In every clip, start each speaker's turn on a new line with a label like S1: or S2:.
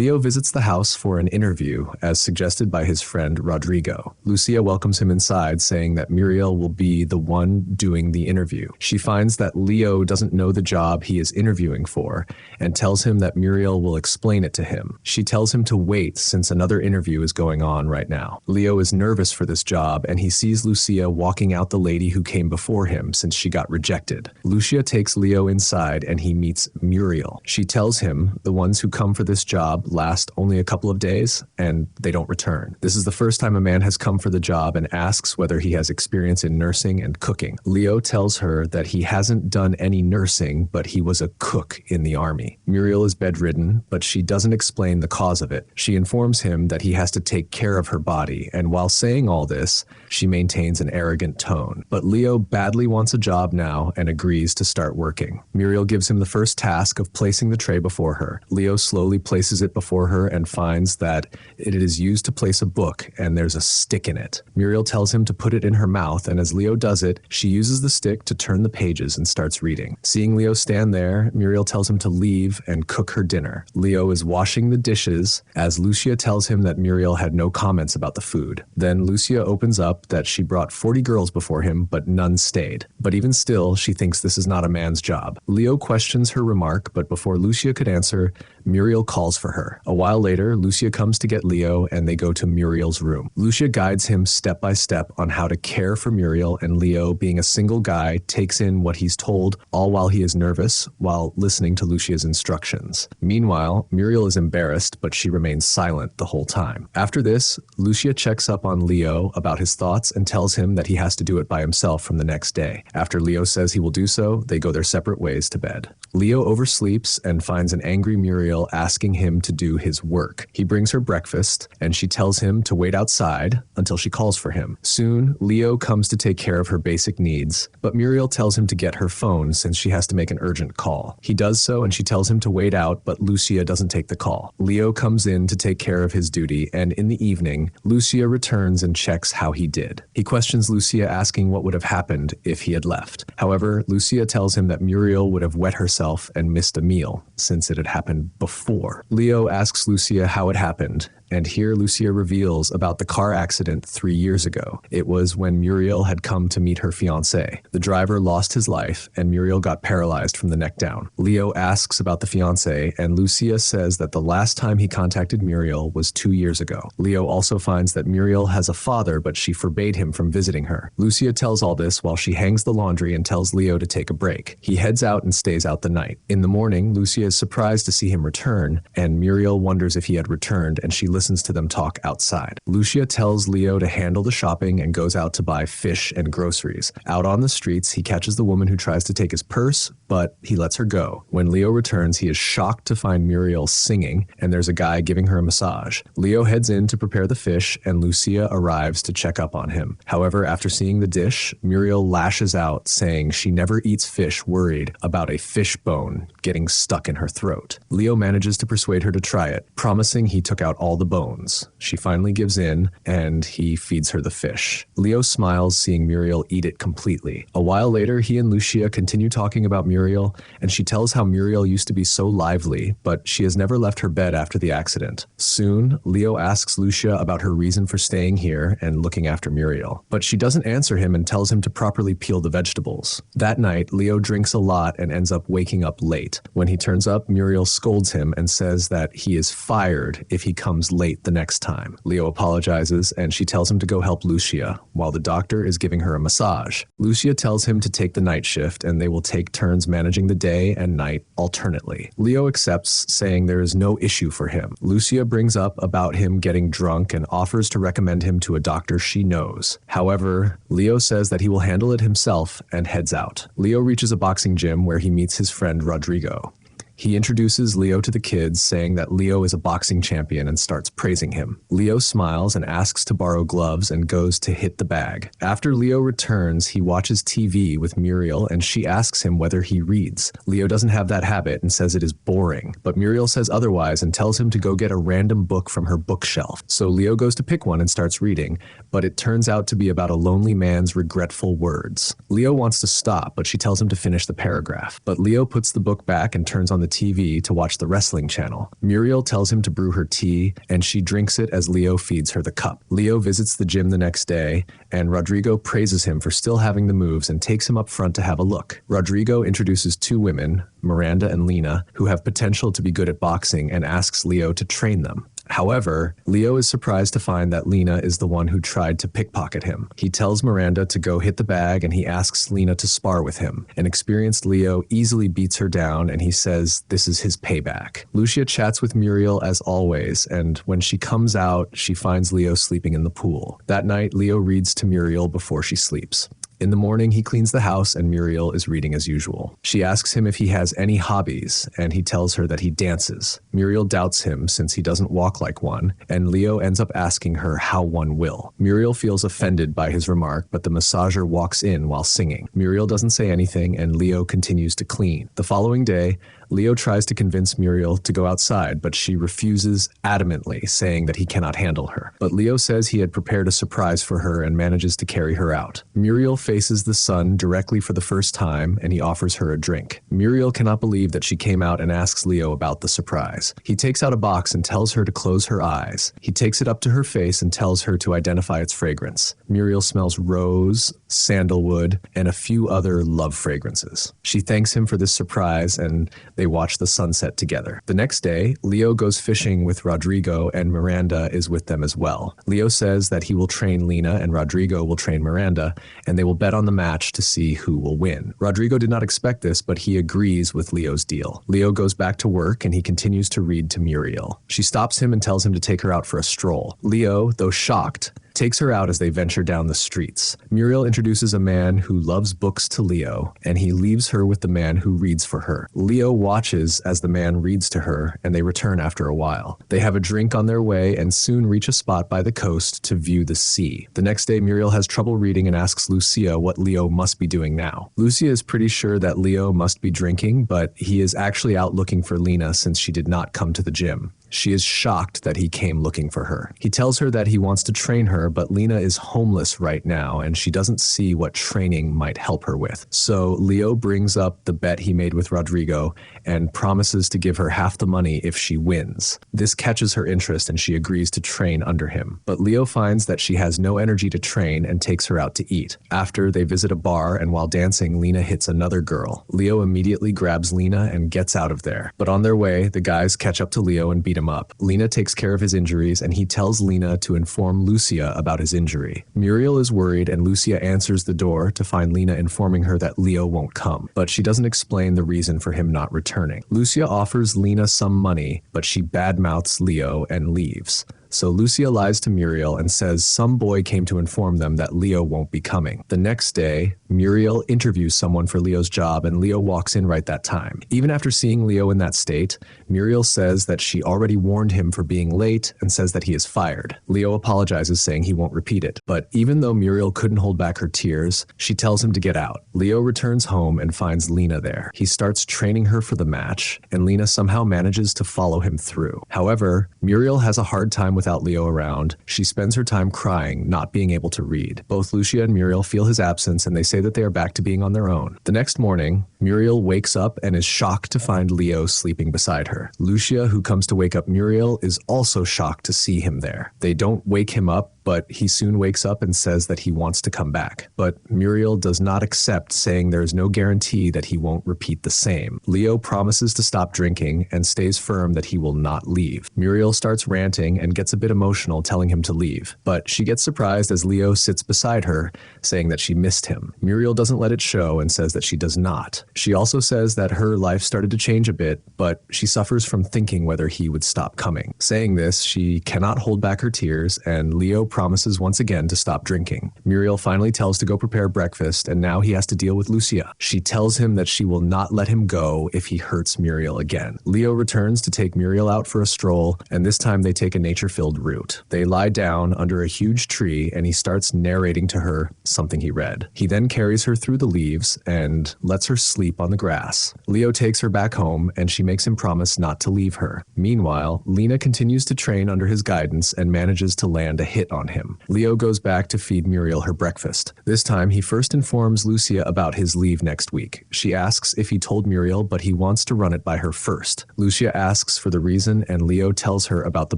S1: Leo visits the house for an interview, as suggested by his friend Rodrigo. Lucia welcomes him inside, saying that Muriel will be the one doing the interview. She finds that Leo doesn't know the job he is interviewing for, and tells him that Muriel will explain it to him. She tells him to wait since another interview is going on right now. Leo is nervous for this job, and he sees Lucia walking out the lady who came before him since she got rejected. Lucia takes Leo inside and he meets Muriel. She tells him the ones who come for this job last only a couple of days and they don't return. This is the first time a man has come for the job and asks whether he has experience in nursing and cooking. Leo tells her that he hasn't done any nursing, but he was a cook in the army. Muriel is bedridden, but she doesn't explain the cause of it. She informs him that he has to take care of her body, and while saying all this, she maintains an arrogant tone. But Leo badly wants a job now and agrees to start working. Muriel gives him the first task of placing the tray before her. Leo slowly places it before her and finds that it is used to place a book and there's a stick in it. Muriel tells him to put it in her mouth, and as Leo does it, she uses the stick to turn the pages and starts reading. Seeing Leo stand there, Muriel tells him to leave and cook her dinner. Leo is washing the dishes as Lucia tells him that Muriel had no comments about the food. Then Lucia opens up that she brought 40 girls before him, but none stayed. But even still, she thinks this is not a man's job. Leo questions her remark, but before Lucia could answer, Muriel calls for her. A while later, Lucia comes to get Leo and they go to Muriel's room. Lucia guides him step by step on how to care for Muriel, and Leo, being a single guy, takes in what he's told, all while he is nervous, while listening to Lucia's instructions. Meanwhile, Muriel is embarrassed, but she remains silent the whole time. After this, Lucia checks up on Leo about his thoughts and tells him that he has to do it by himself from the next day. After Leo says he will do so, they go their separate ways to bed. Leo oversleeps and finds an angry Muriel asking him to do his work. He brings her breakfast, and she tells him to wait outside until she calls for him. Soon, Leo comes to take care of her basic needs, but Muriel tells him to get her phone since she has to make an urgent call. He does so, and she tells him to wait out, but Lucia doesn't take the call. Leo comes in to take care of his duty, and in the evening, Lucia returns and checks how he did. He questions Lucia, asking what would have happened if he had left. However, Lucia tells him that Muriel would have wet herself and missed a meal, since it had happened before. Leo asks Lucia how it happened, and here Lucia reveals about the car accident 3 years ago. It was when Muriel had come to meet her fiancé. The driver lost his life, and Muriel got paralyzed from the neck down. Leo asks about the fiancé, and Lucia says that the last time he contacted Muriel was 2 years ago. Leo also finds that Muriel has a father, but she forbade him from visiting her. Lucia tells all this while she hangs the laundry and tells Leo to take a break. He heads out and stays out the night. In the morning, Lucia is surprised to see him return, and Muriel wonders if he had returned, and she listens to them talk outside. Lucia tells Leo to handle the shopping and goes out to buy fish and groceries. Out on the streets, he catches the woman who tries to take his purse, but he lets her go. When Leo returns, he is shocked to find Muriel singing, and there's a guy giving her a massage. Leo heads in to prepare the fish, and Lucia arrives to check up on him. However, after seeing the dish, Muriel lashes out, saying she never eats fish, worried about a fish bone getting stuck in her throat. Leo manages to persuade her to try it, promising he took out all the bones. She finally gives in, and he feeds her the fish. Leo smiles, seeing Muriel eat it completely. A while later, he and Lucia continue talking about Muriel, and she tells how Muriel used to be so lively, but she has never left her bed after the accident. Soon, Leo asks Lucia about her reason for staying here and looking after Muriel, but she doesn't answer him and tells him to properly peel the vegetables. That night, Leo drinks a lot and ends up waking up late. When he turns up, Muriel scolds him and says that he is fired if he comes late the next time. Leo apologizes, and she tells him to go help Lucia, while the doctor is giving her a massage. Lucia tells him to take the night shift, and they will take turns managing the day and night alternately. Leo accepts, saying there is no issue for him. Lucia brings up about him getting drunk and offers to recommend him to a doctor she knows. However, Leo says that he will handle it himself and heads out. Leo reaches a boxing gym where he meets his friend Rodrigo. He introduces Leo to the kids, saying that Leo is a boxing champion, and starts praising him. Leo smiles and asks to borrow gloves and goes to hit the bag. After Leo returns, he watches TV with Muriel, and she asks him whether he reads. Leo doesn't have that habit and says it is boring, but Muriel says otherwise and tells him to go get a random book from her bookshelf. So Leo goes to pick one and starts reading, but it turns out to be about a lonely man's regretful words. Leo wants to stop, but she tells him to finish the paragraph. But Leo puts the book back and turns on the the TV to watch the wrestling channel. Muriel tells him to brew her tea, and she drinks it as Leo feeds her the cup. Leo visits the gym the next day, and Rodrigo praises him for still having the moves and takes him up front to have a look. Rodrigo introduces two women, Miranda and Lena, who have potential to be good at boxing, and asks Leo to train them. However, Leo is surprised to find that Lena is the one who tried to pickpocket him. He tells Miranda to go hit the bag, and he asks Lena to spar with him. An experienced Leo easily beats her down, and he says this is his payback. Lucia chats with Muriel as always, and when she comes out, she finds Leo sleeping in the pool. That night, Leo reads to Muriel before she sleeps. In the morning, he cleans the house and Muriel is reading as usual. She asks him if he has any hobbies, and he tells her that he dances. Muriel doubts him since he doesn't walk like one, and Leo ends up asking her how one will. Muriel feels offended by his remark, but the massager walks in while singing. Muriel doesn't say anything, and Leo continues to clean. The following day, Leo tries to convince Muriel to go outside, but she refuses adamantly, saying that he cannot handle her. But Leo says he had prepared a surprise for her and manages to carry her out. Muriel faces the sun directly for the first time, and he offers her a drink. Muriel cannot believe that she came out and asks Leo about the surprise. He takes out a box and tells her to close her eyes. He takes it up to her face and tells her to identify its fragrance. Muriel smells rose, sandalwood, and a few other love fragrances. She thanks him for this surprise, and they watch the sunset together. The next day, Leo goes fishing with Rodrigo, and Miranda is with them as well. Leo says that he will train Lena and Rodrigo will train Miranda, and they will bet on the match to see who will win. Rodrigo did not expect this, but he agrees with Leo's deal. Leo goes back to work, and he continues to read to Muriel. She stops him and tells him to take her out for a stroll. Leo, though shocked, takes her out as they venture down the streets. Muriel introduces a man who loves books to Leo, and he leaves her with the man who reads for her. Leo watches as the man reads to her, and they return after a while. They have a drink on their way and soon reach a spot by the coast to view the sea. The next day, Muriel has trouble reading and asks Lucia what Leo must be doing now. Lucia is pretty sure that Leo must be drinking, but he is actually out looking for Lena since she did not come to the gym. She is shocked that he came looking for her. He tells her that he wants to train her, but Lena is homeless right now, and she doesn't see what training might help her with. So Leo brings up the bet he made with Rodrigo and promises to give her half the money if she wins. This catches her interest, and she agrees to train under him. But Leo finds that she has no energy to train and takes her out to eat. After, they visit a bar, and while dancing, Lena hits another girl. Leo immediately grabs Lena and gets out of there. But on their way, the guys catch up to Leo and beat him up. Lena takes care of his injuries, and he tells Lena to inform Lucia about his injury. Muriel is worried, and Lucia answers the door to find Lena informing her that Leo won't come, but she doesn't explain the reason for him not returning. Lucia offers Lena some money, but she badmouths Leo and leaves. So Lucia lies to Muriel and says some boy came to inform them that Leo won't be coming. The next day, Muriel interviews someone for Leo's job, and Leo walks in right that time. Even after seeing Leo in that state, Muriel says that she already warned him for being late and says that he is fired. Leo apologizes, saying he won't repeat it. But even though Muriel couldn't hold back her tears, she tells him to get out. Leo returns home and finds Lena there. He starts training her for the match, and Lena somehow manages to follow him through. However, Muriel has a hard time without Leo around. She spends her time crying, not being able to read. Both Lucia and Muriel feel his absence, and they say that they are back to being on their own. The next morning, Muriel wakes up and is shocked to find Leo sleeping beside her. Lucia, who comes to wake up Muriel, is also shocked to see him there. They don't wake him up, but he soon wakes up and says that he wants to come back. But Muriel does not accept, saying there is no guarantee that he won't repeat the same. Leo promises to stop drinking and stays firm that he will not leave. Muriel starts ranting and gets a bit emotional, telling him to leave. But she gets surprised as Leo sits beside her, saying that she missed him. Muriel doesn't let it show and says that she does not. She also says that her life started to change a bit, but she suffers from thinking whether he would stop coming. Saying this, she cannot hold back her tears, and Leo promises once again to stop drinking. Muriel finally tells to go prepare breakfast, and now he has to deal with Lucia. She tells him that she will not let him go if he hurts Muriel again. Leo returns to take Muriel out for a stroll, and this time they take a nature-filled route. They lie down under a huge tree, and he starts narrating to her something he read. He then carries her through the leaves and lets her sleep on the grass. Leo takes her back home, and she makes him promise not to leave her. Meanwhile, Lena continues to train under his guidance and manages to land a hit on on him. Leo goes back to feed Muriel her breakfast. This time, he first informs Lucia about his leave next week. She asks if he told Muriel, but he wants to run it by her first. Lucia asks for the reason, and Leo tells her about the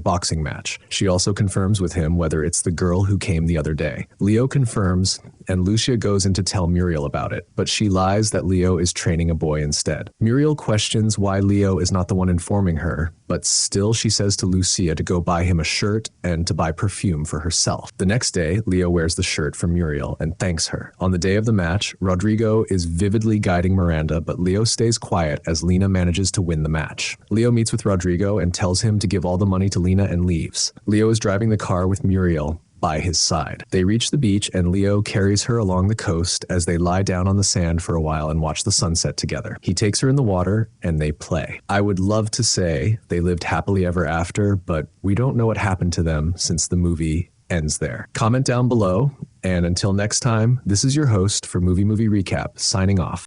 S1: boxing match. She also confirms with him whether it's the girl who came the other day. Leo confirms, and Lucia goes in to tell Muriel about it, but she lies that Leo is training a boy instead. Muriel questions why Leo is not the one informing her, but still she says to Lucia to go buy him a shirt and to buy perfume for herself. The next day, Leo wears the shirt for Muriel and thanks her. On the day of the match, Rodrigo is vividly guiding Miranda, but Leo stays quiet as Lena manages to win the match. Leo meets with Rodrigo and tells him to give all the money to Lena and leaves. Leo is driving the car with Muriel by his side. They reach the beach and Leo carries her along the coast as they lie down on the sand for a while and watch the sunset together. He takes her in the water and they play. I would love to say they lived happily ever after, but we don't know what happened to them since the movie ends there. Comment down below, and until next time, this is your host for Movie Recap, signing off.